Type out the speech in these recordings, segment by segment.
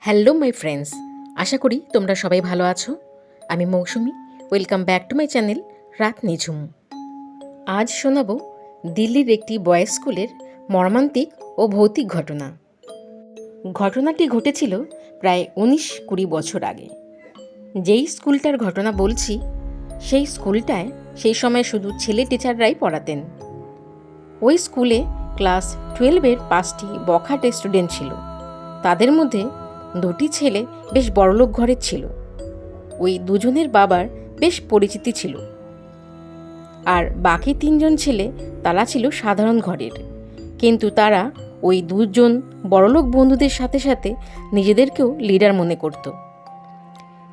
Hello my friends, আশা করি তোমরা সবাই ভালো আছো। আমি Mousumi, welcome back to my channel Raat Nijhum. আজ শোনাবো দিল্লির একটি বয়েজ স্কুলের মর্মান্তিক ও ভৌতিক ঘটনা। ঘটনাটি ঘটেছিল প্রায় 19-20 বছর আগে। যেই স্কুলটার ঘটনা বলছি সেই স্কুলটায় সেই সময় শুধু ছেলে টিচাররাই পড়াতেন। ওই স্কুলে ক্লাস 12-এর 5টি বখাটে স্টুডেন্ট ছিল। তাদের মধ্যে 2টি ছেলে বেশ বড়লোক ঘরের ছিল। ওই দুজনের বাবার বেশ পরিচিতি ছিল। আর বাকি 3জন ছেলে তারা ছিল সাধারণ ঘরের, কিন্তু তারা ওই 2জন বড়লোক বন্ধুদের সাথে সাথে নিজেদেরকেও লিডার মনে করত।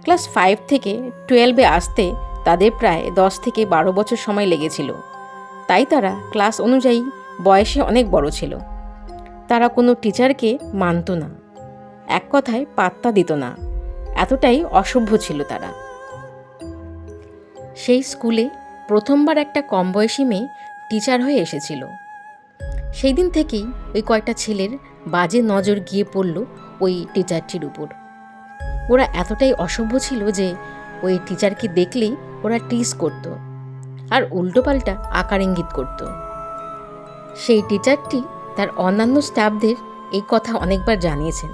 ক্লাস 5 থেকে 12-এ আসতে তাদের প্রায় 10 থেকে 12 বছর সময় লেগেছিল। তাই তারা ক্লাস অনুযায়ী বয়সে অনেক বড় ছিল। তারা কোনো টিচারকে মানত না, এক কথায় পাত্তা দিত না, এতটাই অসভ্য ছিল তারা। সেই স্কুলে প্রথমবার একটা কম বয়সী মেয়ে টিচার হয়ে এসেছিল। সেই দিন থেকেই ওই কয়েকটা ছেলের বাজে নজর গিয়ে পড়ল ওই টিচারটির উপর। ওরা এতটাই অসভ্য ছিল যে ওই টিচারকে দেখলেই ওরা টিজ করত আর উল্টোপাল্টা আকার ইঙ্গিত করত। সেই টিচারটি তার অন্যান্য স্টাফদের এই কথা অনেকবার জানিয়েছেন।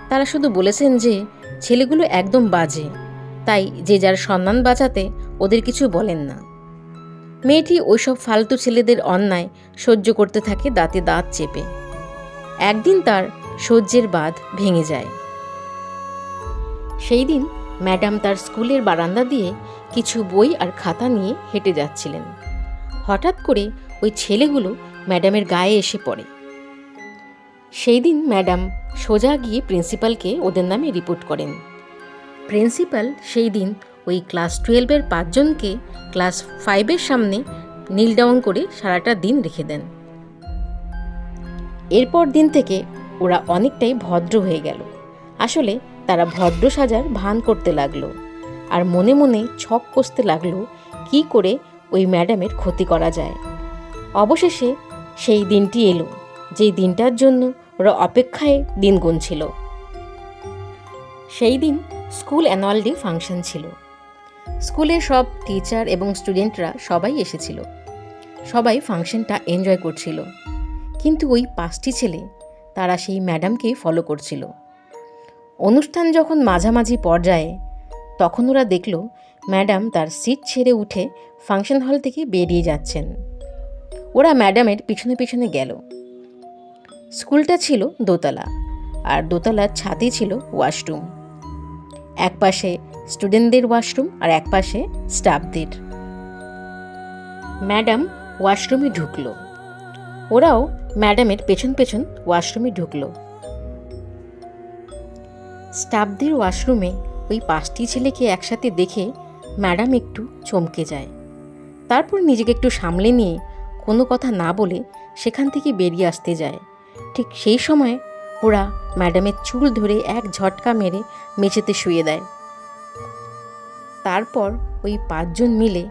তারা শুধু বলেছেন যে ছেলেগুলো একদম বাজে, তাই যে যার সম্মান বাঁচাতে ওদের কিছু বলেন না। মেয়েটি ওইসব ফালতু ছেলেদের অন্যায় সহ্য করতে থাকে দাঁতে দাঁত চেপে। একদিন তার সহ্যের বাঁধ ভেঙে যায়। সেই দিন ম্যাডাম তার স্কুলের বারান্দা দিয়ে কিছু বই আর খাতা নিয়ে হেঁটে যাচ্ছিলেন। হঠাৎ করে ওই ছেলেগুলো ম্যাডামের গায়ে এসে পড়ে। সেই দিন ম্যাডাম সোজা গিয়ে প্রিন্সিপালকে ওদের নামে রিপোর্ট করেন। প্রিন্সিপাল সেই দিন ওই ক্লাস 12-এর 5জনকে ক্লাস 5-এর সামনে নীল ডাউন করে সারাটা দিন রেখে দেন। এরপর দিন থেকে ওরা অনেকটাই ভদ্র হয়ে গেল। আসলে তারা ভদ্র সাজার ভান করতে লাগলো আর মনে মনে ছক কষতে লাগলো কি করে ওই ম্যাডামের ক্ষতি করা যায়। অবশেষে সেই দিনটি এলো, যেই দিনটার জন্য ওরা অপেক্ষায় দিন গুনছিল। সেই দিন স্কুল অ্যানুয়াল ডে ফাংশন ছিল। স্কুলের সব টিচার এবং স্টুডেন্টরা সবাই এসেছিল। সবাই ফাংশনটা এনজয় করছিল, কিন্তু ওই 5টি ছেলে তারা সেই ম্যাডামকে ফলো করছিল। অনুষ্ঠান যখন মাঝামাঝি পর্যায়ে, তখন ওরা দেখল ম্যাডাম তার সিট ছেড়ে উঠে ফাংশন হল থেকে বেরিয়ে যাচ্ছেন। ওরা ম্যাডামের পিছনে পিছনে গেল। স্কুলটা ছিল দোতলা, আর দোতলার ছাদে ছিল ওয়াশরুম। এক পাশে স্টুডেন্টদের ওয়াশরুম আর এক পাশে স্টাফদের। ম্যাডাম ওয়াশরুমে ঢুকলো। ওরাও ম্যাডামের পেছন পেছন ওয়াশরুমে ঢুকলো। স্টাফদের ওয়াশরুমে ওই 5টি ছেলেকে একসাথে দেখে ম্যাডাম একটু চমকে যায়। তারপর নিজেকে একটু সামলে নিয়ে কোনো কথা না বলে সেখান থেকে বেরিয়ে আসতে যায়। ঠিক সেই সময় ওরা ম্যাডামের চুল ধরে এক ঝটকা মেরে মেঝেতে শুয়ে দেয়। তারপর ওই 5জন মিলে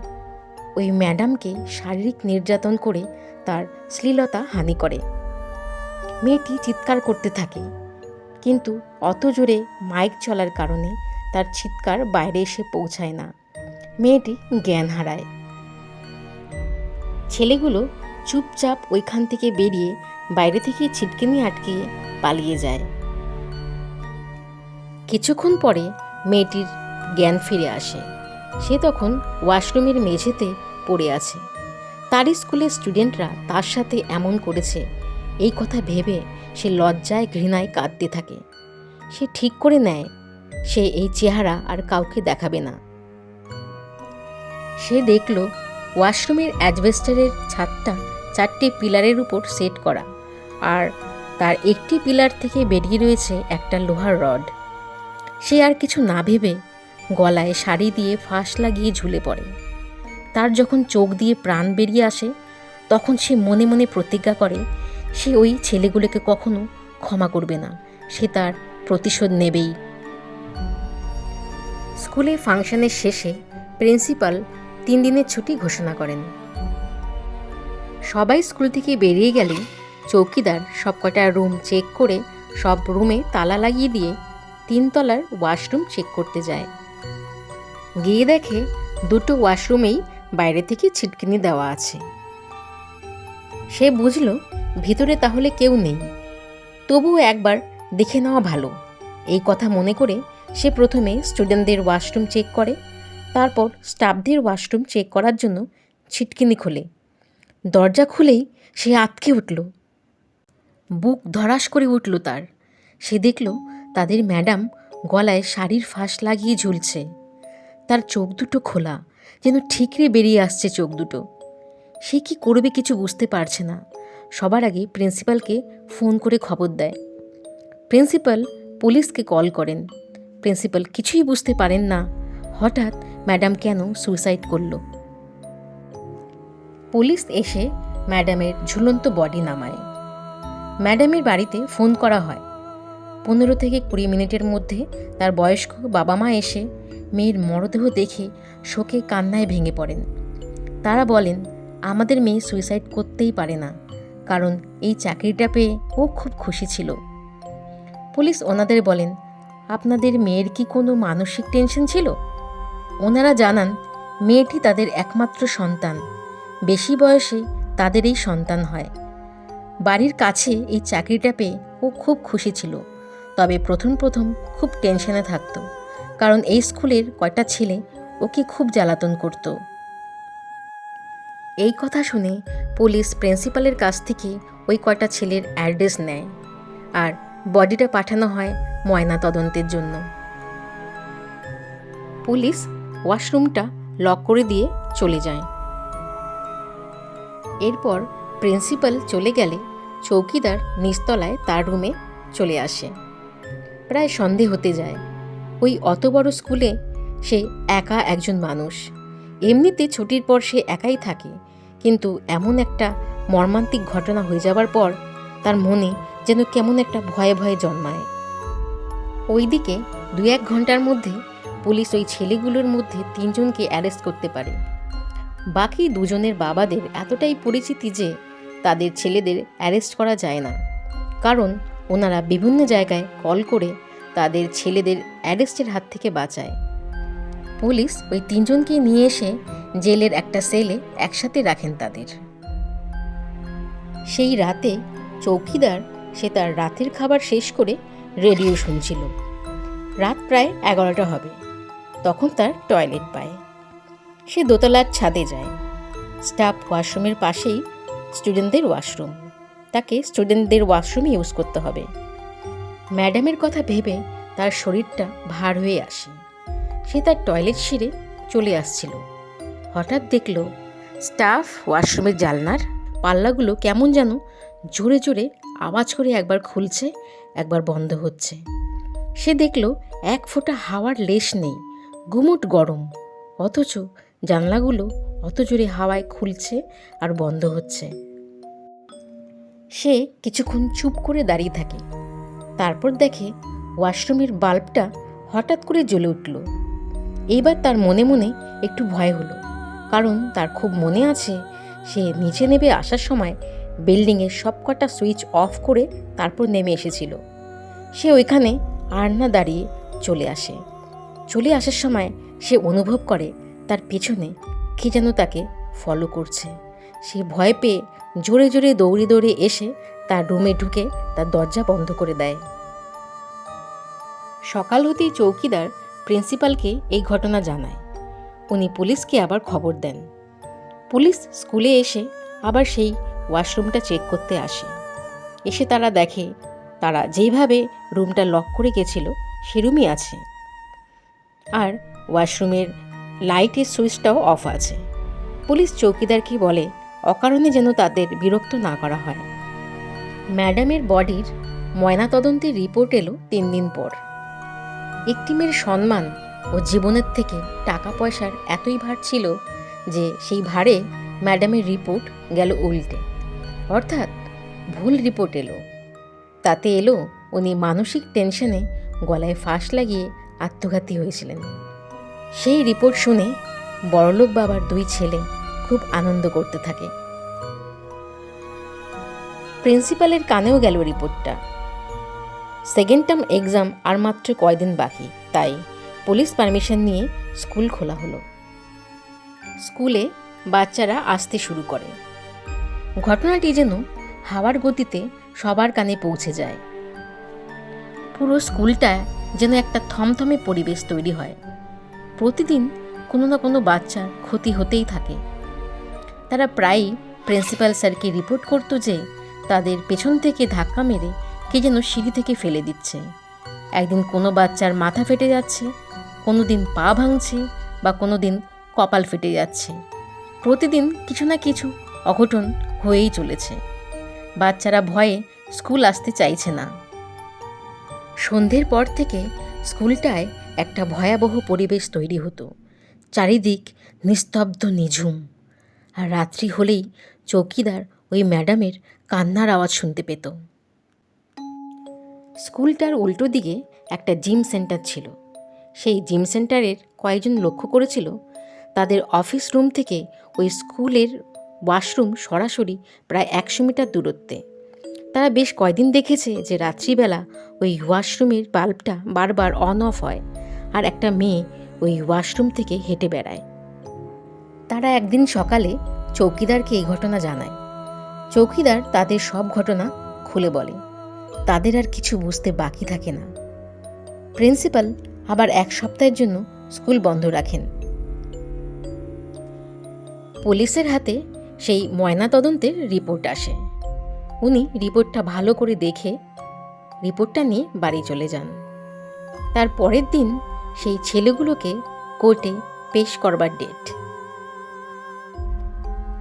ওই ম্যাডামকে শারীরিক নির্যাতন করে তার শ্লীলতা হানি করে। মেয়েটি চিৎকার করতে থাকে, কিন্তু অত জোরে মাইক চলার কারণে তার চিৎকার বাইরে এসে পৌঁছায় না। মেয়েটি জ্ঞান হারায়। ছেলেগুলো চুপচাপ ওইখান থেকে বেরিয়ে বাইরে থেকে ছিটকিনি আটকিয়ে পালিয়ে যায়। কিছুক্ষণ পরে মেয়েটির জ্ঞান ফিরে আসে। সে তখন ওয়াশরুমের মেঝেতে পড়ে আছে। তার স্কুলের স্টুডেন্টরা তার সাথে এমন করেছে এই কথা ভেবে সে লজ্জায় ঘৃণায় কাঁদতে থাকে। সে ঠিক করে নেয় সে এই চেহারা আর কাউকে দেখাবে না। সে দেখল ওয়াশরুমের অ্যাজবেস্টারের ছাদটা 4টি পিলারের উপর সেট করা, আর তার একটি পিলার থেকে বেরিয়ে রয়েছে একটা লোহার রড। সে আর কিছু না ভেবে গলায় শাড়ি দিয়ে ফাঁস লাগিয়ে ঝুলে পড়ে। তার যখন চোখ দিয়ে প্রাণ বেরিয়ে আসে, তখন সে মনে মনে প্রতিজ্ঞা করে সে ওই ছেলেগুলোকে কখনো ক্ষমা করবে না, সে তার প্রতিশোধ নেবেই। স্কুলে ফাংশনের শেষে প্রিন্সিপাল 3 দিনের ছুটি ঘোষণা করেন। সবাই স্কুল থেকে বেরিয়ে গেলে চৌকিদার সব কটা রুম চেক করে সব রুমে তালা লাগিয়ে দিয়ে 3 তলার ওয়াশরুম চেক করতে যায়। গিয়ে দেখে দুটো ওয়াশরুমেই বাইরে থেকে ছিটকিনি দেওয়া আছে। সে বুঝল ভিতরে তাহলে কেউ নেই, তবুও একবার দেখে নেওয়া ভালো। এই কথা মনে করে সে প্রথমে স্টুডেন্টদের ওয়াশরুম চেক করে, তারপর স্টাফদের ওয়াশরুম চেক করার জন্য ছিটকিনি খোলে। দরজা খুলেই সে আঁতকে উঠল, বুক ধড়াস করে উঠল তার। সে দেখল তাদের ম্যাডাম গলায় শাড়ির ফাঁস লাগিয়ে ঝুলছে। তার চোখ দুটো খোলা, যেন ঠিকরে বেরিয়ে আসছে চোখ দুটো। সে কি করবে কিছু বুঝতে পারছে না। সবার আগে প্রিন্সিপালকে ফোন করে খবর দেয়। প্রিন্সিপাল পুলিশকে কল করেন। প্রিন্সিপাল কিছুই বুঝতে পারেন না হঠাৎ ম্যাডাম কেন সুইসাইড করল। পুলিশ এসে ম্যাডামের ঝুলন্ত বডি নামায়। ম্যাডামের বাড়িতে ফোন করা হয়। 15 থেকে 20 মিনিটের মধ্যে তার বয়স্ক বাবা মা এসে মেয়ের মরদেহ দেখে শোকে কান্নায় ভেঙে পড়েন। তারা বলেন, আমাদের মেয়ে সুইসাইড করতেই পারে না, কারণ এই চাকরিটা পেয়ে ও খুব খুশি ছিল। পুলিশ ওনাদের বলেন, আপনাদের মেয়ের কি কোনো মানসিক টেনশন ছিল? ওনারা জানান মেয়েটি তাদের একমাত্র সন্তান, বেশি বয়সে তাদের এই সন্তান হয়। বাড়ির কাছে এই চাকরিটা পেয়ে ও খুব খুশি ছিল, তবে প্রথম খুব টেনশনে থাকত, কারণ এই স্কুলের কয়টা ছেলে ওকে খুব জ্বালাতন করত। এই কথা শুনে পুলিশ প্রিন্সিপালের কাছ থেকে ওই কয়টা ছেলের অ্যাড্রেস নেয়, আর বডিটা পাঠানো হয় ময়না তদন্তের জন্য। পুলিশ ওয়াশরুমটা লক করে দিয়ে চলে যায়। এরপর প্রিন্সিপাল চলে গেলে চৌকিদার নিচতলায় তার রুমে চলে আসে। প্রায় সন্ধে হতে যায়। ওই অত বড় স্কুলে সে একা একজন মানুষ। এমনিতে ছুটির পর সে একাই থাকে, কিন্তু এমন একটা মর্মান্তিক ঘটনা হয়ে যাবার পর তার মনে যেন কেমন একটা ভয়ে ভয়ে জন্মায়। ওইদিকে 2-1 ঘন্টার মধ্যে পুলিশ ওই ছেলেগুলোর মধ্যে 3 জনকে অ্যারেস্ট করতে পারে। বাকি 2 জনের বাবাদের এতটাই পরিচিতি যে তাদের ছেলেদের অ্যারেস্ট করা যায় না, কারণ ওনারা বিভিন্ন জায়গায় কল করে তাদের ছেলেদের অ্যারেস্টের হাত থেকে বাঁচায়। পুলিশ ওই 3 জনকে নিয়ে এসে জেলের একটা সেলে একসাথে রাখেন তাদের। সেই রাতে চৌকিদার সে তার রাতের খাবার শেষ করে রেডিও শুনছিল। রাত প্রায় 11টা হবে। তখন তার টয়লেট পায়। সে দোতলার ছাদে যায়। স্টাফ ওয়াশরুমের পাশেই স্টুডেন্টদের ওয়াশরুম। তাকে স্টুডেন্টদের ওয়াশরুম ইউজ করতে হবে। ম্যাডামের কথা ভেবে তার শরীরটা ভার হয়ে আসে। সে তার টয়লেট সেরে চলে আসছিল। হঠাৎ দেখল স্টাফ ওয়াশরুমের জানলার পাল্লাগুলো কেমন যেন জোরে জোরে আওয়াজ করে একবার খুলছে, একবার বন্ধ হচ্ছে। সে দেখল 1 ফোঁটা হাওয়ার লেশ নেই, গুমোট গরম, অথচ জানলাগুলো অত জোরে হাওয়ায় খুলছে আর বন্ধ হচ্ছে। সে কিছুক্ষণ চুপ করে দাঁড়িয়ে থাকে। তারপর দেখে ওয়াশরুমের বাল্বটা হঠাৎ করে জ্বলে উঠল। এইবার তার মনে মনে একটু ভয় হলো, কারণ তার খুব মনে আছে সে নিচে নেমে আসার সময় বিল্ডিংয়ের সবকটা সুইচ অফ করে তারপর নেমে এসেছিল। সে ওইখানে আর না দাঁড়িয়ে চলে আসে। চলে আসার সময় সে অনুভব করে তার পেছনে কে যেন তাকে ফলো করছে। সে ভয় পেয়ে জোরে জোরে দৌড়ে দৌড়ে এসে তার রুমে ঢুকে তার দরজা বন্ধ করে দেয়। সকাল হতেই চৌকিদার প্রিন্সিপালকে এই ঘটনা জানায়। উনি পুলিশকে আবার খবর দেন। পুলিশ স্কুলে এসে আবার সেই ওয়াশরুমটা চেক করতে আসে। এসে তারা দেখে তারা যেইভাবে রুমটা লক করে গেছিল সে রুমই আছে, আর ওয়াশরুমের লাইটের সুইচটাও অফ আছে। পুলিশ চৌকিদারকে বলে অকারণে যেন তাদের বিরক্ত না করা হয়। ম্যাডামের বডির ময়নাতদন্তের রিপোর্ট এলো 3 দিন পর। একটি মেয়ের সম্মান ও জীবনের থেকে টাকা পয়সার এতই ভার ছিল যে সেই ভারে ম্যাডামের রিপোর্ট গেল উল্টে, অর্থাৎ ভুল রিপোর্ট এলো। তাতে এলো উনি মানসিক টেনশনে গলায় ফাঁস লাগিয়ে আত্মঘাতী হয়েছিলেন। সেই রিপোর্ট শুনে বড়লোক বাবার 2 ছেলে খুব আনন্দ করতে থাকে। প্রিন্সিপালের কানেও গেল রিপোর্টটা। সেকেন্ড টার্ম এক্সাম আর মাত্র কয়দিন বাকি, তাই পুলিশ পারমিশন নিয়ে স্কুল খোলা হলো। স্কুলে বাচ্চারা আসতে শুরু করে। ঘটনাটি যেন হাওয়ার গতিতে সবার কানে পৌঁছে যায়। পুরো স্কুলটা যেন একটা থমথমে পরিবেশ তৈরি হয়। প্রতিদিন কোনো না কোনো বাচ্চার ক্ষতি হতেই থাকে। তারা প্রায়ই প্রিন্সিপাল স্যারকে রিপোর্ট করতো যে তাদের পেছন থেকে ধাক্কা মেরে কে যেন সিঁড়ি থেকে ফেলে দিচ্ছে। একদিন কোনো বাচ্চার মাথা ফেটে যাচ্ছে, কোনো দিন পা ভাঙছে বা কোনো দিন কপাল ফেটে যাচ্ছে। প্রতিদিন কিছু না কিছু অঘটন হয়েই চলেছে। বাচ্চারা ভয়ে স্কুল আসতে চাইছে না। সন্ধ্যের পর থেকে স্কুলটায় একটা ভয়াবহ পরিবেশ তৈরি হতো। চারিদিক নিস্তব্ধ নিঝুম। আর রাত্রি হলেই চৌকিদার ওই ম্যাডামের কান্নার আওয়াজ শুনতে পেত। স্কুলটার উল্টো দিকে একটা জিম সেন্টার ছিল। সেই জিম সেন্টারের কয়েকজন লক্ষ্য করেছিল তাদের অফিস রুম থেকে ওই স্কুলের ওয়াশরুম সরাসরি প্রায় 100 মিটার দূরত্বে। তারা বেশ কয়দিন দেখেছে যে রাত্রিবেলা ওই ওয়াশরুমের বাল্বটা বারবার অন অফ হয় আর একটা মেয়ে ওই ওয়াশরুম থেকে হেঁটে বেড়ায়। তারা একদিন সকালে চৌকিদারকে এই ঘটনা জানায়। চৌকিদার তাদের সব ঘটনা খুলে বলে। তাদের আর কিছু বুঝতে বাকি থাকে না। প্রিন্সিপাল আবার 1 সপ্তাহের জন্য স্কুল বন্ধ রাখেন। পুলিশের হাতে সেই ময়নাতদন্তের রিপোর্ট আসে। উনি রিপোর্টটা ভালো করে দেখে রিপোর্টটা নিয়ে বাড়ি চলে যান। তার পরের দিন সেই ছেলেগুলোকে কোর্টে পেশ করবার ডেট।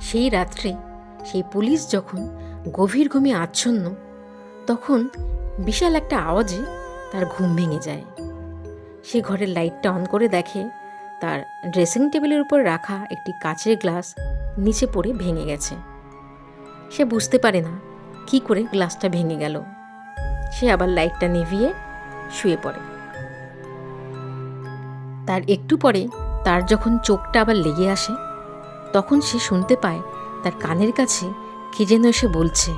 সেই রাত্রে সেই পুলিশ যখন গভীর ঘুমে আচ্ছন্ন, তখন বিশাল একটা আওয়াজে তার ঘুম ভেঙে যায়। সে ঘরের লাইটটা অন করে দেখে তার ড্রেসিং টেবিলের উপর রাখা একটি কাচের গ্লাস নিচে পড়ে ভেঙে গেছে। সে বুঝতে পারে না কি করে গ্লাসটা ভেঙে গেল। সে আবার লাইটটা নিভিয়ে শুয়ে পড়ে। তার একটু পরে তার যখন চোখটা আবার লেগে আসে, তখন সে শুনতে পায় তার কানের কাছে কে যেন এসে বলছে,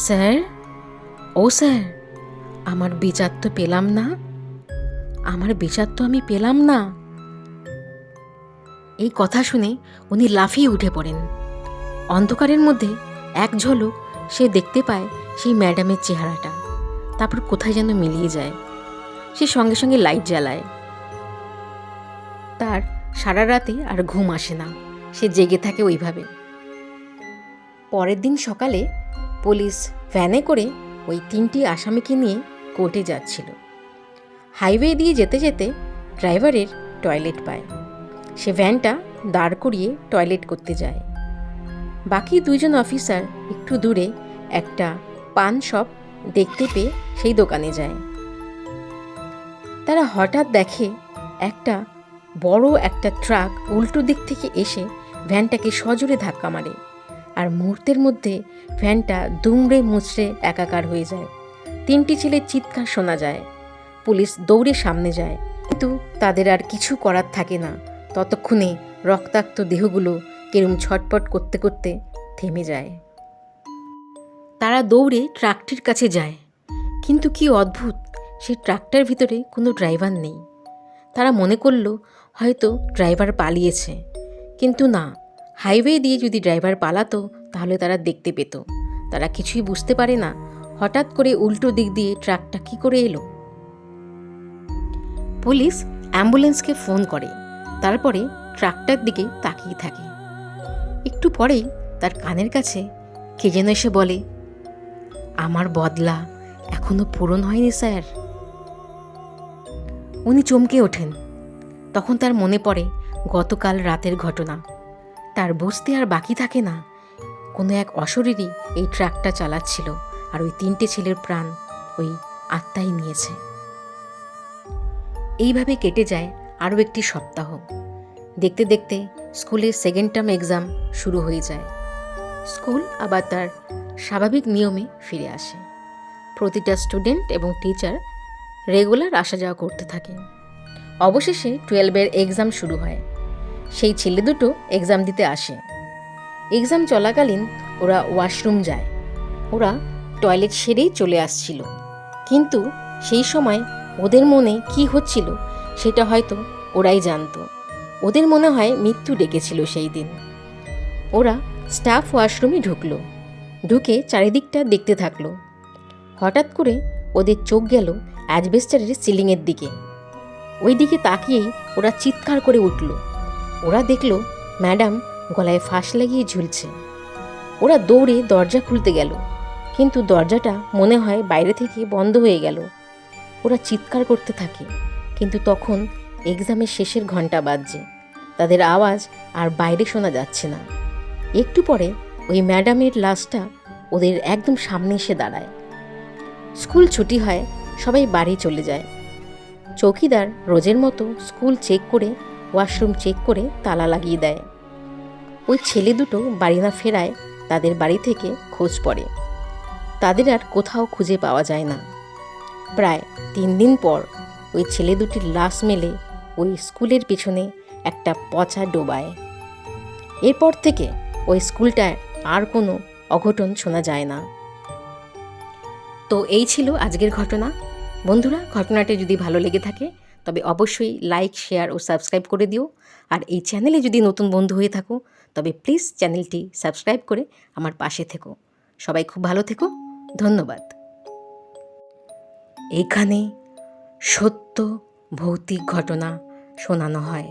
স্যার, ও স্যার, আমার বিচার তো পেলাম না, আমার বিচার তো আমি পেলাম না। এই কথা শুনে উনি লাফিয়ে উঠে পড়েন। অন্ধকারের মধ্যে এক ঝলক সে দেখতে পায় সেই ম্যাডামের চেহারাটা, তারপর কোথায় যেন মিলিয়ে যায়। সে সঙ্গে সঙ্গে লাইট জ্বালায়। তার সারা রাতে আর ঘুম আসে না। সে জেগে থাকে ওইভাবে। পরের দিন সকালে পুলিশ ভ্যানে করে ওই 3টি আসামিকে নিয়ে কোর্টে যাচ্ছিল। হাইওয়ে দিয়ে যেতে যেতে ড্রাইভারের টয়লেট পায়। সে ভ্যানটা দাঁড় করিয়ে টয়লেট করতে যায়। বাকি 2 জন অফিসার একটু দূরে একটা পান শপ দেখতে পেয়ে সেই দোকানে যায়। তারা হঠাৎ দেখে একটা বড় একটা ট্রাক উল্টো দিক থেকে এসে ভ্যানটাকে সজোরে ধাক্কা মারে। আর মুহূর্তের মধ্যে ভ্যানটা দুমড়ে মুচড়ে একাকার হয়ে যায়। 3টি ছেলের চিৎকার শোনা যায়। পুলিশ দৌড়ে সামনে যায়, কিন্তু তাদের আর কিছু করার থাকে না। ততক্ষণে রক্তাক্ত দেহগুলো কেরম ছটপট করতে করতে থেমে যায়। তারা দৌড়ে ট্রাকটির কাছে যায়, কিন্তু কি অদ্ভুত, সেই ট্রাকটার ভিতরে কোনো ড্রাইভার নেই। তারা মনে করল হয়তো ড্রাইভার পালিয়েছে, কিন্তু না, হাইওয়ে দিয়ে যদি ড্রাইভার পালাতো তাহলে তারা দেখতে পেত। তারা কিছুই বুঝতে পারে না হঠাৎ করে উল্টো দিক দিয়ে ট্রাকটা কি করে এলো। পুলিশ অ্যাম্বুলেন্সকে ফোন করে, তারপরে ট্রাকটার দিকে তাকিয়ে থাকে। একটু পরেই তার কানের কাছে কে যেন এসে বলে, আমার বদলা এখনো পূরণ হয়নি স্যার। উনি চমকে ওঠেন। তখন তার মনে পড়ে গতকাল রাতের ঘটনা। তার বুঝতে আর বাকি থাকে না কোনো এক অশরীরই এই ট্রাকটা চালাচ্ছিল, আর ওই 3টে ছেলের প্রাণ ওই আত্মাই নিয়েছে। এইভাবে কেটে যায় আরও একটি সপ্তাহ। দেখতে দেখতে স্কুলের সেকেন্ড টার্ম এক্সাম শুরু হয়ে যায়। স্কুল আবার তার স্বাভাবিক নিয়মে ফিরে আসে। প্রতিটা স্টুডেন্ট এবং টিচার রেগুলার আসা যাওয়া করতে থাকে। অবশেষে 12-এর এক্সাম শুরু হয়। সেই ছেলে দুটো এক্সাম দিতে আসে। এক্সাম চলাকালীন ওরা ওয়াশরুম যায়। ওরা টয়লেট সেরেই চলে আসছিল, কিন্তু সেই সময় ওদের মনে কি হচ্ছিল সেটা হয়তো ওরাই জানতো। ওদের মনে হয় মৃত্যু ডেকেছিল সেই দিন। ওরা স্টাফ ওয়াশরুমে ঢুকে চারিদিকটা দেখতে থাকলো। হঠাৎ করে ওদের চোখ গেল অ্যাজবেস্টারের সিলিংয়ের দিকে। ওই দিকে তাকিয়েই ওরা চিৎকার করে উঠল। ওরা দেখল ম্যাডাম গলায় ফাঁস লাগিয়ে ঝুলছে। ওরা দৌড়ে দরজা খুলতে গেল, কিন্তু দরজাটা মনে হয় বাইরে থেকে বন্ধ হয়ে গেল। ওরা চিৎকার করতে থাকে, কিন্তু তখন এক্সামের শেষের ঘন্টা বাজছে। তাদের আওয়াজ আর বাইরে শোনা যাচ্ছে না। একটু পরে ওই ম্যাডামের লাশটা ওদের একদম সামনে এসে দাঁড়ায়। স্কুল ছুটি হয়, সবাই বাড়ি চলে যায়। চৌকিদার রোজের মতো স্কুল চেক করে, ওয়াশরুম চেক করে তালা লাগিয়ে দেয়। ওই ছেলে দুটো বাড়ি না ফেরায় তাদের বাড়ি থেকে খোঁজ পড়ে। তাদের আর কোথাও খুঁজে পাওয়া যায় না। প্রায় 3 দিন পর ওই ছেলে দুটির লাশ মেলে ওই স্কুলের পিছনে একটা পচা ডোবায়। এরপর থেকে ওই স্কুলটায় আর কোনো অঘটন শোনা যায় না। তো এই ছিল আজকের ঘটনা। বন্ধুরা, ঘটনাটি যদি ভালো লেগে থাকে তবে অবশ্যই লাইক, শেয়ার ও সাবস্ক্রাইব করে দিও। আর এই চ্যানেলে যদি নতুন বন্ধু হয়ে থাকো তবে প্লিজ চ্যানেলটি সাবস্ক্রাইব করে আমার পাশে থেকো। সবাই খুব ভালো থেকো। ধন্যবাদ। এখানে সত্য ভৌতিক ঘটনা শোনানো হয়।